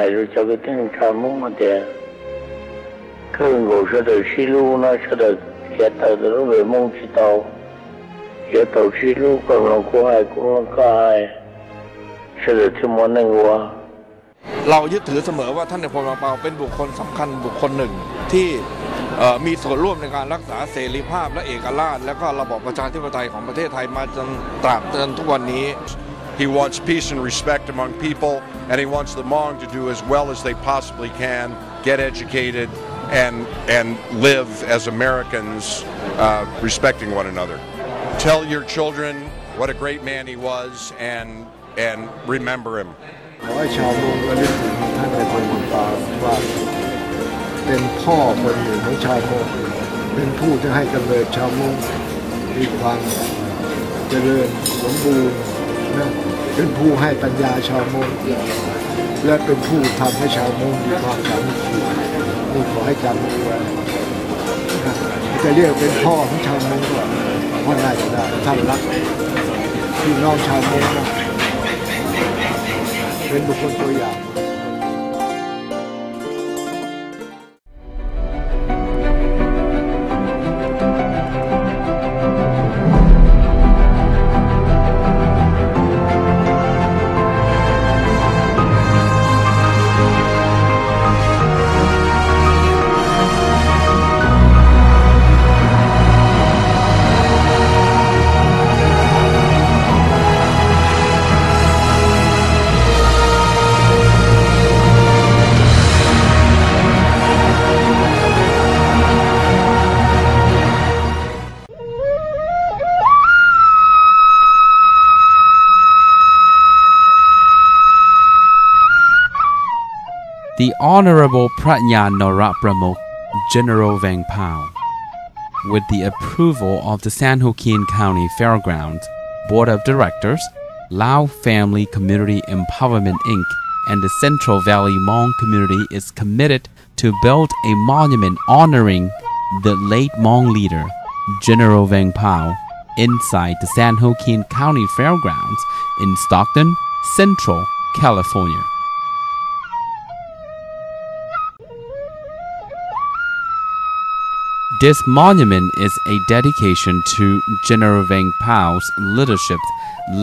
海就交给定查梦的，可能我说的西路呢，说的也到的路为梦知道，也到西路可能过海过海，说的ที่มันนึงว่าเรายึดถือเสมอว่าท่านในพลเปาเป็นบุคคลสำคัญบุคคลหนึ่งที่มีส่วนร่วมในการรักษาเสรีภาพและเอกราชและก็ระบอบประชาธิปไตยของประเทศไทยมาจนตราบจนทุกวันนี้ He wants peace and respect among people, and he wants the Hmong to do as well as they possibly can, get educated, and live as Americans, respecting one another. Tell your children what a great man he was, and remember him. ขอให้ชาวมงระลึกถึงท่านในพลเปาว่าเป็นพ่อคนหนึ่งของชาวมงเป็นผู้ที่ให้กำเนิดชาวมงมีความเจริญสมบูรณ์เป็นผู้ให้ปัญญาชาวมงและเป็นผู้ทำให้ชาวมงมีความสามัคคีนี่ขอให้จำไว้จะเรียกเป็นพ่อของชาวมงก็พ่อน่าจะได้ท่านรักพี่น้องชาวมงเป็นบุคคลตัวอย่างThe Honorable Pratnya Norapramuk, General Vang Pao. With the approval of the San Joaquin County Fairgrounds Board of Directors, Lao Family Community Empowerment Inc. and the Central Valley Hmong community is committed to build a monument honoring the late Hmong leader, General Vang Pao, inside the San Joaquin County Fairgrounds in Stockton, Central California. This monument is a dedication to General Vang Pao's leadership,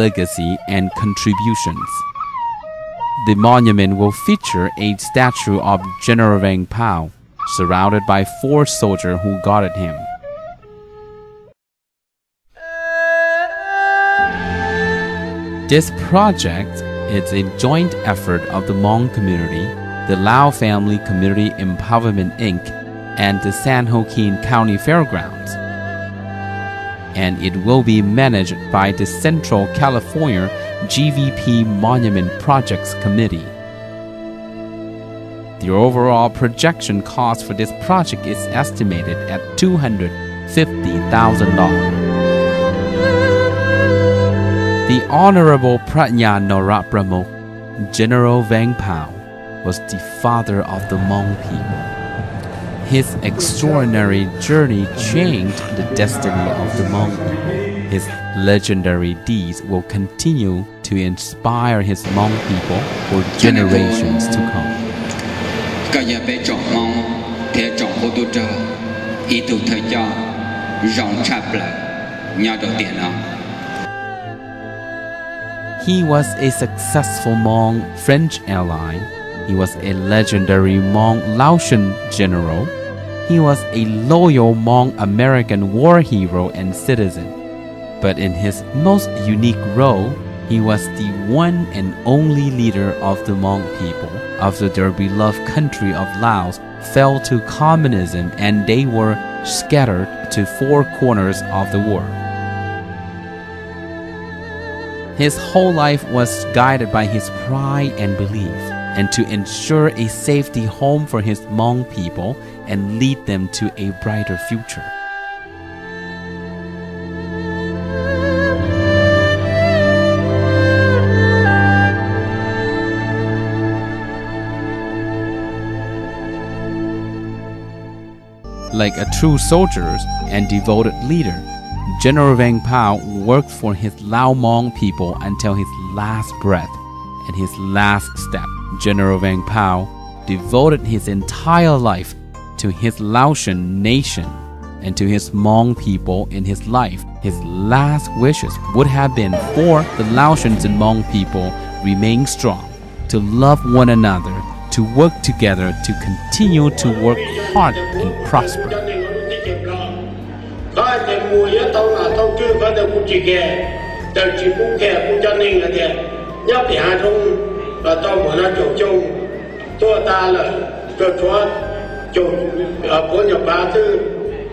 legacy, and contributions. The monument will feature a statue of General Vang Pao, surrounded by 4 soldiers who guarded him. This project is a joint effort of the Hmong community, the Lao Family Community Empowerment Inc., and the San Joaquin County Fairgrounds, and it will be managed by the Central California GVP Monument Projects Committee. The overall projection cost for this project is estimated at $250,000. The Honorable Pratnya Norapramuk, General Vang Pao, was the father of the Hmong people. His extraordinary journey changed the destiny of the Hmong people. His legendary deeds will continue to inspire his Hmong people for generations to come. He was a successful Hmong French ally. He was a legendary Hmong Laotian general. He was a loyal Hmong American war hero and citizen. But in his most unique role, he was the one and only leader of the Hmong people after their beloved country of Laos fell to communism and they were scattered to 4 corners of the world. His whole life was guided by his pride and belief, and to ensure a safety home for his Hmong people and lead them to a brighter future. Like a true soldier and devoted leader, General Vang Pao worked for his Lao Hmong people until his last breath and his last step. General Vang Pao devoted his entire life to his Laotian nation and to his Hmong people in his life. His last wishes would have been for the Laotians and Hmong people remain strong, to love one another, to work together, to continue to work hard and prosper.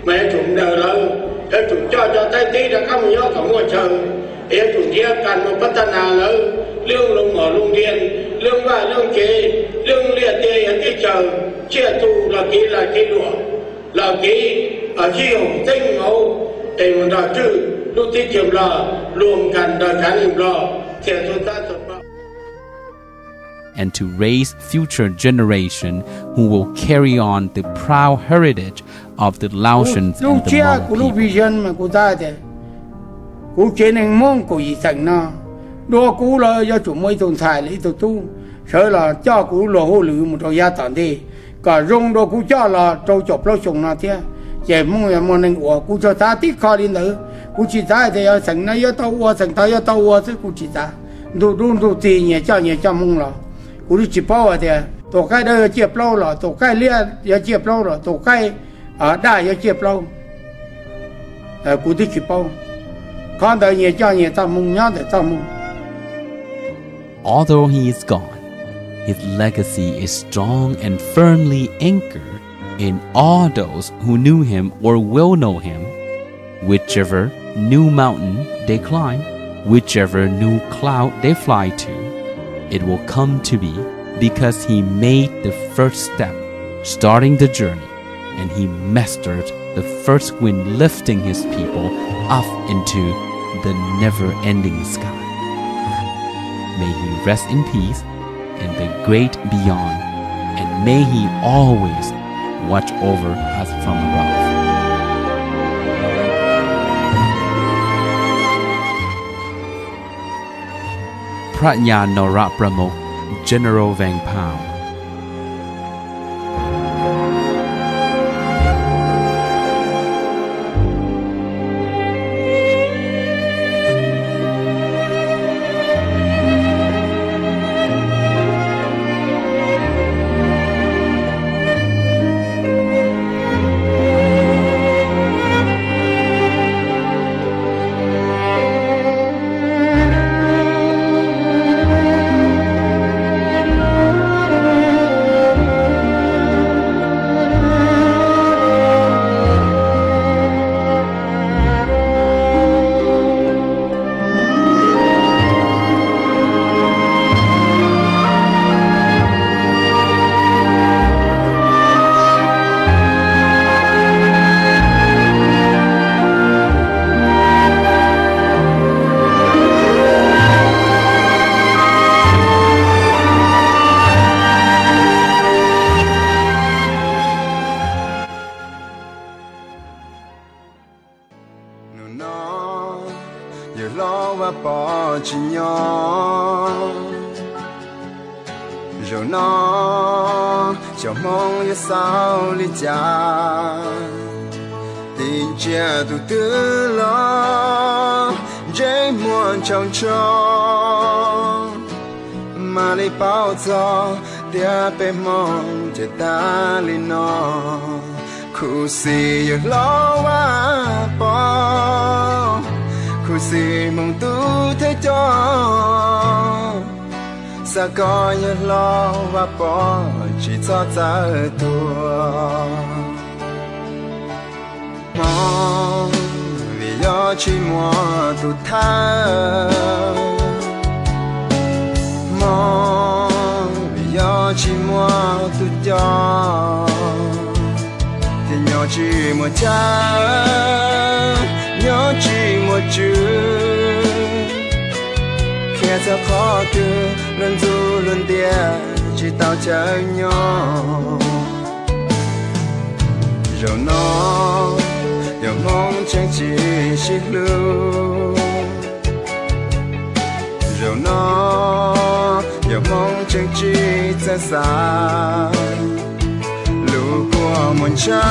Mẹ chúng đều lớn, thế chúng cho thấy tí đã không nhớ cả mùa trời, em chúng kia cần một phát thanh nào lớn, lương lùng ở lùng điền, lương và lương chế, lương liệt tê ở cái trời, chia tu là cái đùa, là cái ở chiều tinh ngẫu, thì mình đã trừ lúc tí chiều là luồng cần đã trả niệm là thiệt chúng ta thật bao. And to raise future generation who will carry on the proud heritage of the Laotians and the Hmong people. Vision mà cô ta thế, cô chế nên mong cô ý thành na, đua cô là do chủ mới tồn tại lấy tổ tu, sợ là cho cô là hồ lử một trò gia tản đi, cả rong đua cô cho là trâu chọc lâu sùng na thế, vậy mong là mong nên của cô cho ta tí khó đi nữa, cô chỉ ta thì ở thành na ở tàu ở thành ta ở tàu ở thế cô chỉ ta, đồ thì nhẹ cho mong là. Cú đi chụp bao thì tổ cái đây chụp lâu rồi, tổ cái lia giờ chụp lâu rồi, tổ cái ở đây giờ chụp lâu, cú đi chụp bao, con đời nhẹ cho nhẹ ta mong nhớ để ta mong. Although he is gone, his legacy is strong and firmly anchored in all those who knew him or will know him. Whichever new mountain they climb, whichever new cloud they fly to, it will come to be because he made the first step, starting the journey, and he mastered the first wind lifting his people up into the never-ending sky. May he rest in peace in the great beyond, and may he always watch over us from above. Pratnya Nora Pramok, General Vang Pao. rồi nó cho mong yêu sao lý cha tình chia từ từ lo dễ muộn trong cho mà lấy bao giờ tia pe mong cho ta li nó khu si yêu lo wa po khu si mong tu thế cho sa coi như lo và bỏ chỉ cho ta tua mong vì do chỉ mùa tu tha mong vì do chỉ mùa tu cho thì nhỏ chỉ một cha nhỏ chỉ một chữ kẻ ta khó từ lần du lần tia chỉ tao chờ nhau rồi nó giờ mong chẳng chỉ chiếc lưu rồi nó giờ giờ mong chẳng chỉ xa xa lũ của một cha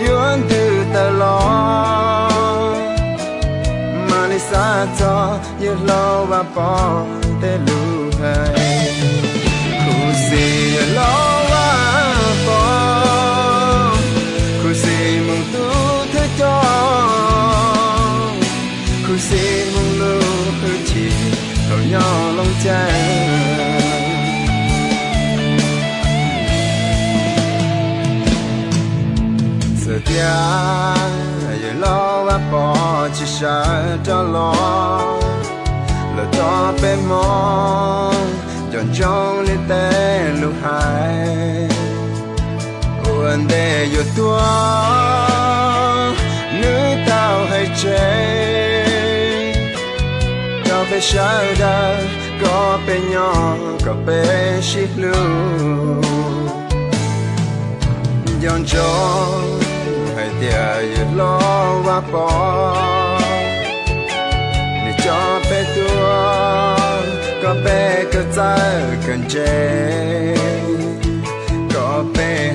yuan từ ta lo mà đi xa cho như lo và bỏ te lũ hay khu gì lo và bỏ khu gì mong tu thế cho khu gì mong lu hư chỉ cầu nhau lòng trái giờ tia giờ lo và bỏ chỉ sợ cho lo lỡ cho bé mong chọn trong lên té lúc hai uốn để yêu tua nữ tao hay chơi cho bé sợ đã có bé nhỏ có bé ship lưu dọn cho hay tia yêu lo và bỏ để cho bé tua có bé cơ trái cần chế có bé